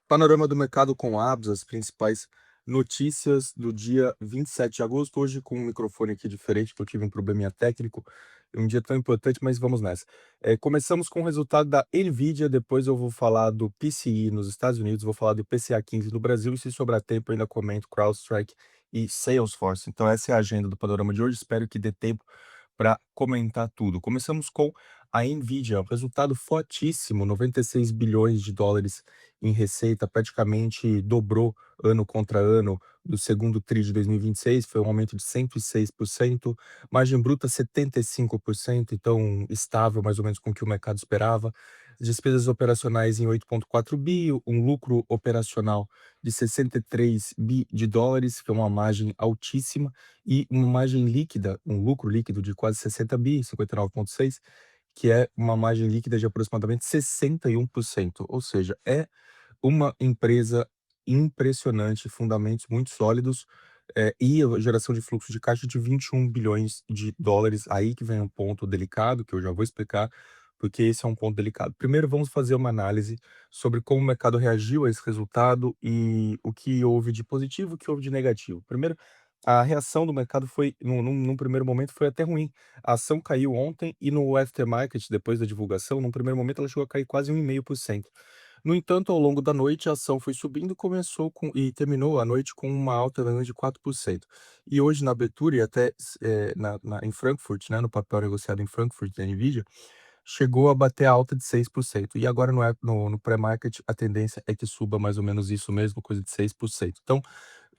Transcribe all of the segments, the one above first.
Panorama do mercado com abos, as principais notícias do dia 27 de agosto. Hoje com um microfone aqui diferente, porque eu tive um probleminha técnico. Um dia tão importante, mas vamos nessa. Começamos com o resultado da Nvidia, depois eu vou falar do PCI nos Estados Unidos, vou falar do IPCA 15 no Brasil, e se sobrar tempo, eu ainda comento CrowdStrike e Salesforce. Então, essa é a agenda do panorama de hoje. Espero que dê tempo para comentar tudo. Começamos com a Nvidia, um resultado fortíssimo, 96 bilhões de dólares em receita, praticamente dobrou ano contra ano do segundo tri de 2026, foi um aumento de 106%, margem bruta 75%, então estável mais ou menos com o que o mercado esperava, despesas operacionais em 8,4 bi, um lucro operacional de 63 bi de dólares, que é uma margem altíssima, e uma margem líquida, um lucro líquido de quase 60 bi, 59,6, que é uma margem líquida de aproximadamente 61%, ou seja, é uma empresa impressionante, fundamentos muito sólidos, e a geração de fluxo de caixa de 21 bilhões de dólares. Aí que vem um ponto delicado, que eu já vou explicar, porque esse é um ponto delicado. Primeiro, vamos fazer uma análise sobre como o mercado reagiu a esse resultado e o que houve de positivo, o que houve de negativo. Primeiro, a reação do mercado foi, num primeiro momento, foi até ruim. A ação caiu ontem e no aftermarket, depois da divulgação, num primeiro momento ela chegou a cair quase 1,5%. No entanto, ao longo da noite, a ação foi subindo, e terminou a noite com uma alta de 4%. E hoje, na abertura, e até em Frankfurt, né, no papel negociado em Frankfurt da Nvidia, chegou a bater a alta de 6%. E agora no pré-market, a tendência é que suba mais ou menos isso mesmo, coisa de 6%. Então,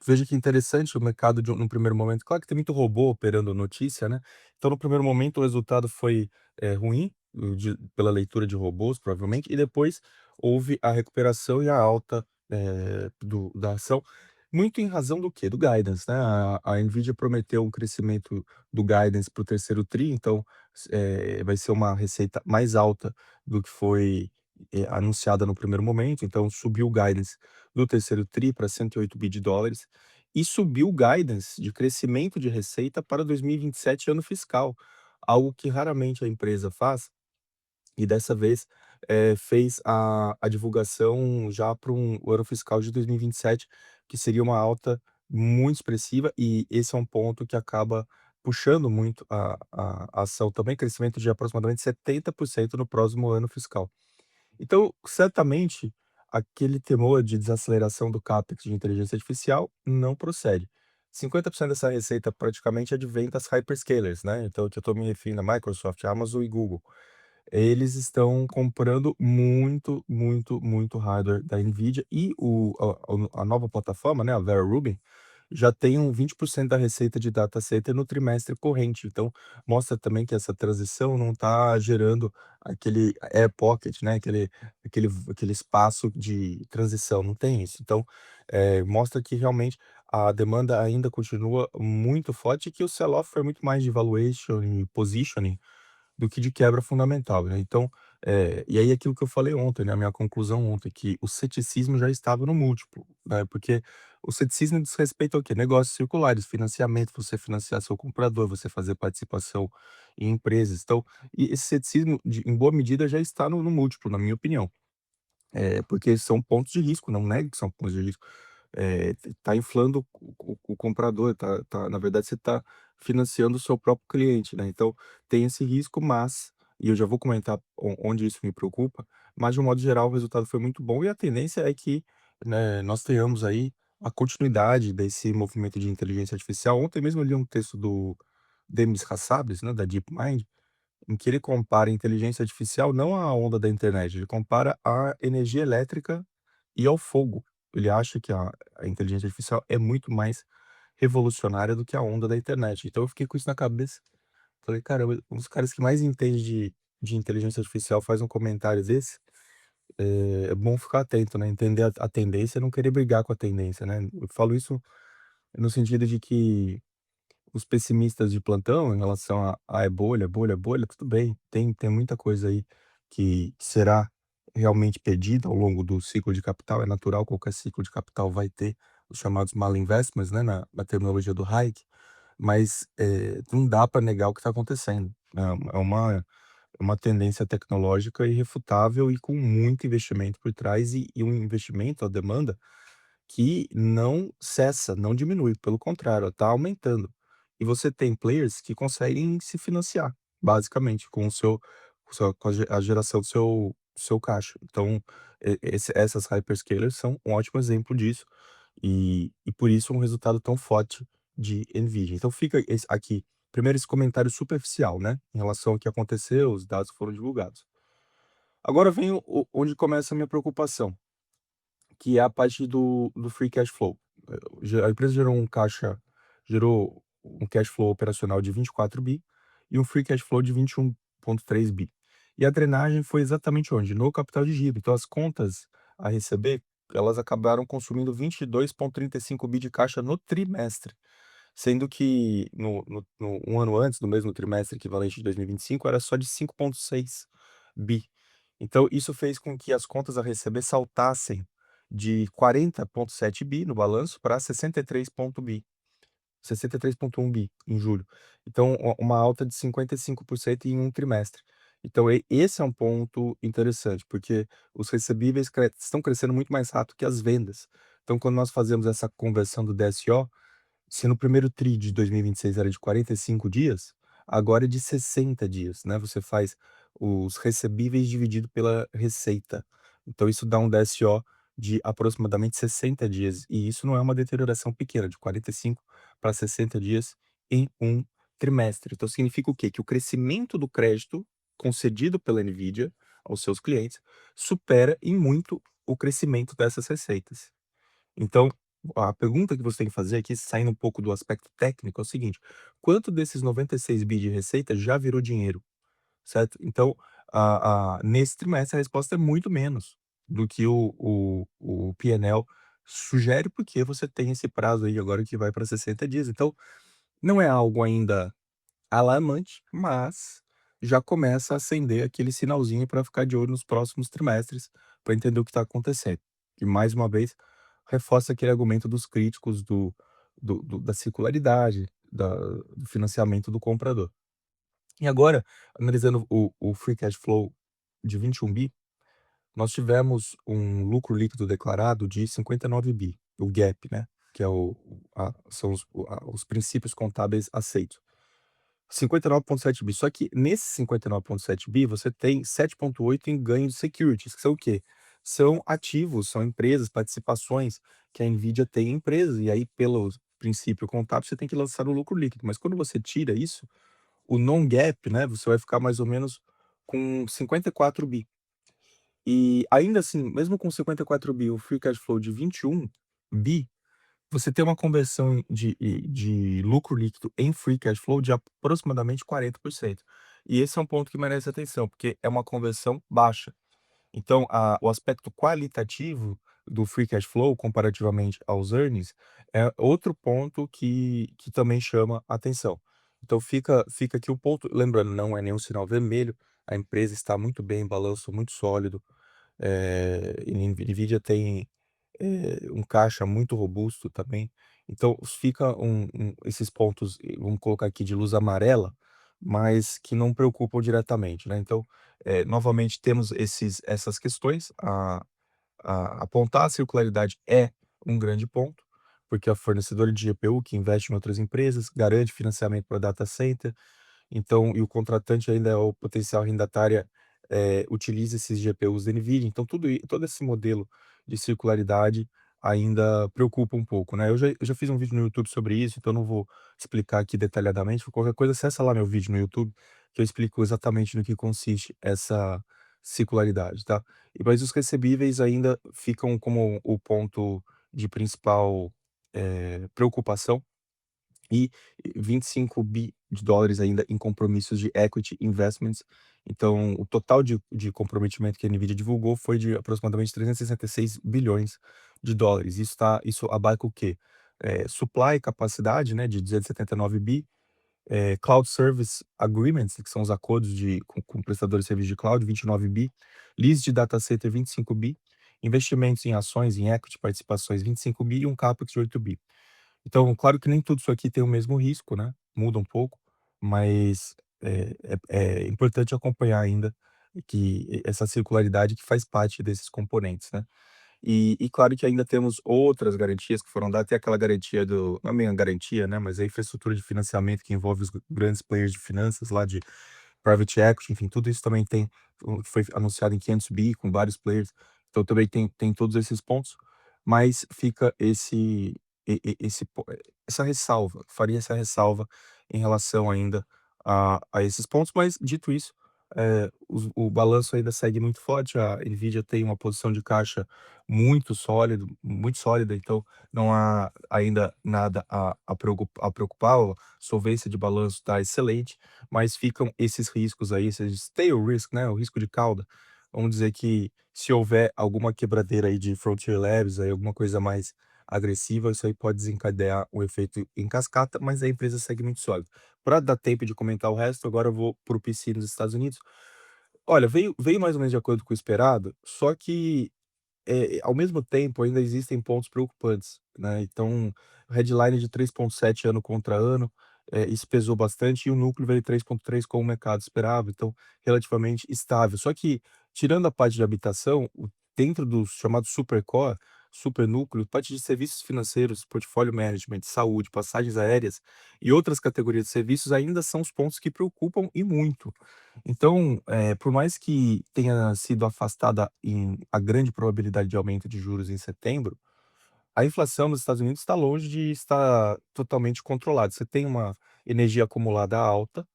veja que interessante o mercado no primeiro momento. Claro que tem muito robô operando notícia, né? Então, no primeiro momento, o resultado foi ruim, pela leitura de robôs, provavelmente, e depois houve a recuperação e a alta da ação, muito em razão do quê? Do guidance, né? A Nvidia prometeu um crescimento do guidance para o terceiro tri, então vai ser uma receita mais alta do que foi anunciada no primeiro momento, então subiu o guidance do terceiro tri para 108 bi de dólares e subiu o guidance de crescimento de receita para 2027 ano fiscal, algo que raramente a empresa faz, e dessa vez fez a divulgação já para o ano fiscal de 2027, que seria uma alta muito expressiva, e esse é um ponto que acaba puxando muito a ação também, crescimento de aproximadamente 70% no próximo ano fiscal. Então, certamente, aquele temor de desaceleração do CapEx de inteligência artificial não procede. 50% dessa receita praticamente advém das hyperscalers, né? Então, que eu estou me referindo a Microsoft, Amazon e Google. Eles estão comprando muito, muito, muito hardware da Nvidia, e a nova plataforma, né, a Vera Rubin, já tem 20% da receita de data center no trimestre corrente. Então, mostra também que essa transição não está gerando aquele air pocket, né, aquele espaço de transição, não tem isso. Então, mostra que realmente a demanda ainda continua muito forte, e que o sell-off foi muito mais de valuation e positioning do que de quebra fundamental, né. Então, e aí aquilo que eu falei ontem, né, a minha conclusão ontem, que o ceticismo já estava no múltiplo, né, porque o ceticismo diz respeito ao quê? Negócios circulares, financiamento, você financiar seu comprador, você fazer participação em empresas. Então, e esse ceticismo em boa medida já está no múltiplo, na minha opinião. Porque são pontos de risco, não nego que são pontos de risco. Tá inflando o comprador, na verdade você está financiando o seu próprio cliente, né, então tem esse risco, mas e eu já vou comentar onde isso me preocupa, mas de um modo geral o resultado foi muito bom, e a tendência é que, né, nós tenhamos aí a continuidade desse movimento de inteligência artificial. Ontem mesmo eu li um texto do Demis Hassabis, né, da DeepMind, em que ele compara a inteligência artificial não à onda da internet, ele compara à energia elétrica e ao fogo. Ele acha que a inteligência artificial é muito mais revolucionária do que a onda da internet. Então eu fiquei com isso na cabeça. Falei: "Caramba, um dos caras que mais entende de inteligência artificial faz um comentário desse, é bom ficar atento, né, entender a tendência e não querer brigar com a tendência", né. Eu falo isso no sentido de que os pessimistas de plantão em relação a "é bolha, bolha, bolha", tudo bem, tem muita coisa aí que será realmente perdida ao longo do ciclo de capital, é natural, qualquer ciclo de capital vai ter os chamados malinvestments, né, na terminologia do Hayek, mas, não dá para negar o que está acontecendo, né, é uma uma tendência tecnológica irrefutável e com muito investimento por trás e um investimento, a demanda, que não cessa, não diminui, pelo contrário, está aumentando. E você tem players que conseguem se financiar, basicamente, com a geração do seu caixa. Então, essas hyperscalers são um ótimo exemplo disso, e por isso um resultado tão forte de NVIDIA. Então fica aqui, primeiro esse comentário superficial, né, em relação ao que aconteceu, os dados foram divulgados. Agora vem onde começa a minha preocupação, que é a parte do free cash flow. A empresa gerou um cash flow operacional de 24 bi e um free cash flow de 21,3 bi. E a drenagem foi exatamente onde? No capital de giro. Então as contas a receber, elas acabaram consumindo 22,35 bi de caixa no trimestre, sendo que um ano antes, no mesmo trimestre equivalente de 2025, era só de 5,6 bi. Então isso fez com que as contas a receber saltassem de 40,7 bi no balanço para 63,1 bi em julho. Então, uma alta de 55% em um trimestre. Então, esse é um ponto interessante, porque os recebíveis estão crescendo muito mais rápido que as vendas. Então, quando nós fazemos essa conversão do DSO, se no primeiro tri de 2026 era de 45 dias, agora é de 60 dias, né? Você faz os recebíveis dividido pela receita. Então isso dá um DSO de aproximadamente 60 dias, e isso não é uma deterioração pequena, de 45 para 60 dias em um trimestre. Então significa o quê? Que o crescimento do crédito concedido pela Nvidia aos seus clientes supera em muito o crescimento dessas receitas. Então, a pergunta que você tem que fazer aqui, saindo um pouco do aspecto técnico, é o seguinte: quanto desses 96 bi de receita já virou dinheiro, certo? Então, nesse trimestre, a resposta é muito menos do que o P&L sugere, porque você tem esse prazo aí agora que vai para 60 dias. Então, não é algo ainda alarmante, mas já começa a acender aquele sinalzinho para ficar de olho nos próximos trimestres, para entender o que está acontecendo. E mais uma vez, reforça aquele argumento dos críticos da circularidade, do financiamento do comprador. E agora, analisando o free cash flow de 21 bi, nós tivemos um lucro líquido declarado de 59 bi, o GAAP, né? Que é são os princípios contábeis aceitos. 59,7 bi. Só que nesse 59,7 bi, você tem 7,8 em ganho de securities, que são o quê? São ativos, são empresas, participações que a Nvidia tem em empresas. E aí, pelo princípio contábil, você tem que lançar o lucro líquido. Mas quando você tira isso, o non-GAAP, né, você vai ficar mais ou menos com 54 bi. E ainda assim, mesmo com 54 bi, o free cash flow de 21 bi, você tem uma conversão de lucro líquido em free cash flow de aproximadamente 40%. E esse é um ponto que merece atenção, porque é uma conversão baixa. Então, o aspecto qualitativo do free cash flow, comparativamente aos earnings, é outro ponto que também chama atenção. Então, fica aqui o ponto, lembrando, não é nenhum sinal vermelho, a empresa está muito bem, balanço muito sólido, NVIDIA tem um caixa muito robusto também. Então fica esses pontos, vamos colocar aqui de luz amarela, mas que não preocupam diretamente, né. Então, novamente temos essas questões a apontar. A circularidade é um grande ponto, porque a fornecedora de GPU que investe em outras empresas, garante financiamento para data center, então, e o contratante ainda é o potencial arrendatária, utiliza esses GPUs da NVIDIA. Então todo esse modelo de circularidade ainda preocupa um pouco, né. Eu já fiz um vídeo no YouTube sobre isso, então não vou explicar aqui detalhadamente. Qualquer coisa, acessa lá meu vídeo no YouTube, que eu explico exatamente no que consiste essa circularidade, tá. Mas os recebíveis ainda ficam como o ponto de principal, preocupação, e 25 bi de dólares ainda em compromissos de equity investments. Então, o total de comprometimento que a Nvidia divulgou foi de aproximadamente 366 bilhões de dólares. Isso abarca o quê? Supply, capacidade, né, de 279 bi, cloud service agreements, que são os acordos com prestadores de serviço de cloud, 29 bi, lease de data center, 25 bi, investimentos em ações, em equity, participações, 25 bi, e um capex de 8 bi. Então, claro que nem tudo isso aqui tem o mesmo risco, né, muda um pouco, mas é importante acompanhar ainda que essa circularidade que faz parte desses componentes, né. E claro que ainda temos outras garantias que foram dadas, tem aquela garantia do não é bem a garantia, né, mas a infraestrutura de financiamento que envolve os grandes players de finanças lá de private equity, enfim, tudo isso também tem foi anunciado em 500 bi com vários players, então também tem todos esses pontos, mas fica esse essa ressalva, faria essa ressalva em relação ainda a esses pontos, mas dito isso, o balanço ainda segue muito forte, a Nvidia tem uma posição de caixa muito sólida, então não há ainda nada a preocupar, a solvência de balanço está excelente, mas ficam esses riscos aí, esses tail risk, né, o risco de cauda. Vamos dizer que se houver alguma quebradeira aí de Frontier Labs, aí alguma coisa mais agressiva, isso aí pode desencadear um efeito em cascata, mas a empresa segue muito sólida. Para dar tempo de comentar o resto, agora eu vou para o PCI nos Estados Unidos. Olha, veio mais ou menos de acordo com o esperado, só que ao mesmo tempo, ainda existem pontos preocupantes, né, então, o headline de 3,7 ano contra ano, isso pesou bastante e o núcleo veio 3,3 como o mercado esperava, então relativamente estável. Só que, tirando a parte de habitação, dentro dos chamados super core, super núcleo, parte de serviços financeiros, portfólio management, saúde, passagens aéreas e outras categorias de serviços ainda são os pontos que preocupam e muito. Então, por mais que tenha sido afastada a grande probabilidade de aumento de juros em setembro, a inflação nos Estados Unidos está longe de estar totalmente controlada. Você tem uma energia acumulada alta,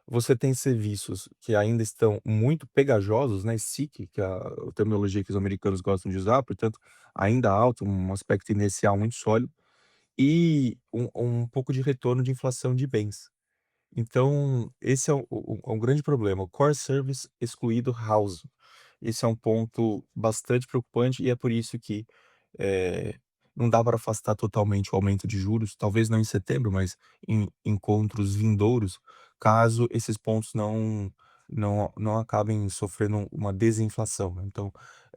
você tem serviços que ainda estão muito pegajosos, né, sticky, que é a terminologia que os americanos gostam de usar, portanto, ainda alto, um aspecto inercial muito sólido, e um pouco de retorno de inflação de bens. Então, esse é um grande problema, o core service excluído house. Esse é um ponto bastante preocupante e é por isso que, eh, não dá para afastar totalmente o aumento de juros, talvez não em setembro, mas em encontros vindouros, caso esses pontos não acabem sofrendo uma desinflação, né. Então,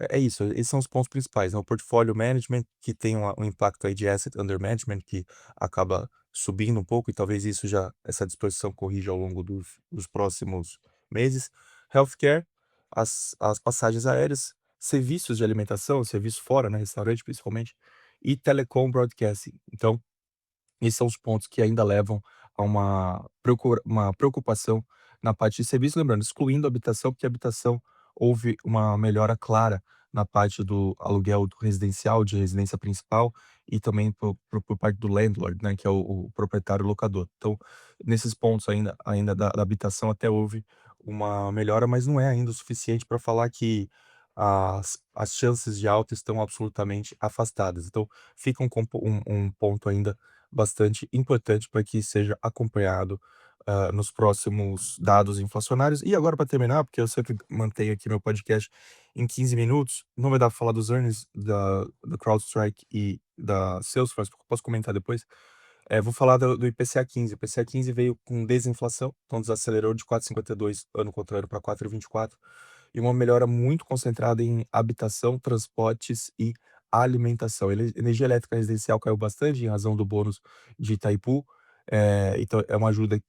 é isso, esses são os pontos principais, né, o portfólio management, que tem um impacto aí de asset under management, que acaba subindo um pouco e talvez isso já essa disposição corrija ao longo dos próximos meses. Healthcare, as passagens aéreas, serviços de alimentação, serviço fora, né, restaurante principalmente, e telecom broadcasting. Então, esses são os pontos que ainda levam a uma preocupação na parte de serviço, lembrando, excluindo a habitação, porque a habitação houve uma melhora clara na parte do aluguel do residencial, de residência principal, e também por parte do landlord, né, que é o proprietário locador. Então, nesses pontos ainda da habitação até houve uma melhora, mas não é ainda o suficiente para falar que as chances de alta estão absolutamente afastadas. Então, fica um ponto ainda bastante importante para que seja acompanhado, nos próximos dados inflacionários. E agora para terminar, porque eu sempre mantenho aqui meu podcast em 15 minutos, não vai dar para falar dos earnings da CrowdStrike e da Salesforce, porque eu posso comentar depois. Vou falar do IPCA 15. O IPCA 15 veio com desinflação, então desacelerou de 4,52 ano contra ano para 4,24, e uma melhora muito concentrada em habitação, transportes e alimentação. Energia elétrica residencial caiu bastante em razão do bônus de Itaipu, então é uma ajuda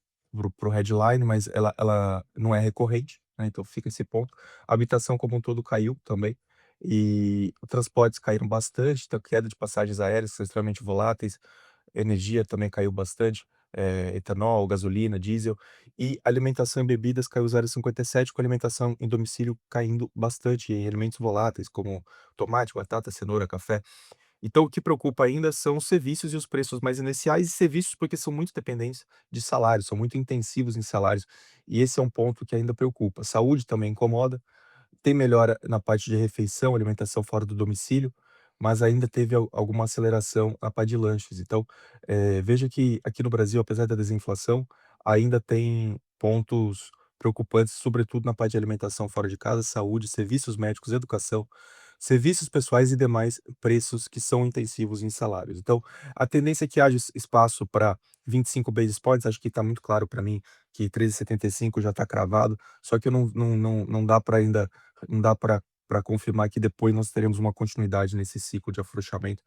para o headline, mas ela não é recorrente, né, então fica esse ponto. A habitação como um todo caiu também, e transportes caíram bastante, então queda de passagens aéreas que são extremamente voláteis, energia também caiu bastante, etanol, gasolina, diesel, e alimentação e bebidas caiu 0,57, com alimentação em domicílio caindo bastante em alimentos voláteis, como tomate, batata, cenoura, café. Então o que preocupa ainda são os serviços e os preços mais iniciais, e serviços porque são muito dependentes de salários, são muito intensivos em salários, e esse é um ponto que ainda preocupa. Saúde também incomoda, tem melhora na parte de refeição, alimentação fora do domicílio, mas ainda teve alguma aceleração na parte de lanches. Então, veja que aqui no Brasil, apesar da desinflação, ainda tem pontos preocupantes, sobretudo na parte de alimentação fora de casa, saúde, serviços médicos, educação, serviços pessoais e demais preços que são intensivos em salários. Então, a tendência é que haja espaço para 25 basis points, acho que está muito claro para mim que 13,75 já está cravado, só que não dá para ainda não dá para confirmar que depois nós teremos uma continuidade nesse ciclo de afrouxamento,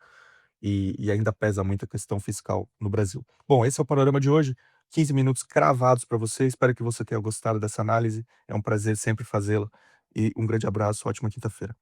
e ainda pesa muito a questão fiscal no Brasil. Bom, esse é o panorama de hoje. 15 minutos cravados para você. Espero que você tenha gostado dessa análise. É um prazer sempre fazê-la e um grande abraço, ótima quinta-feira.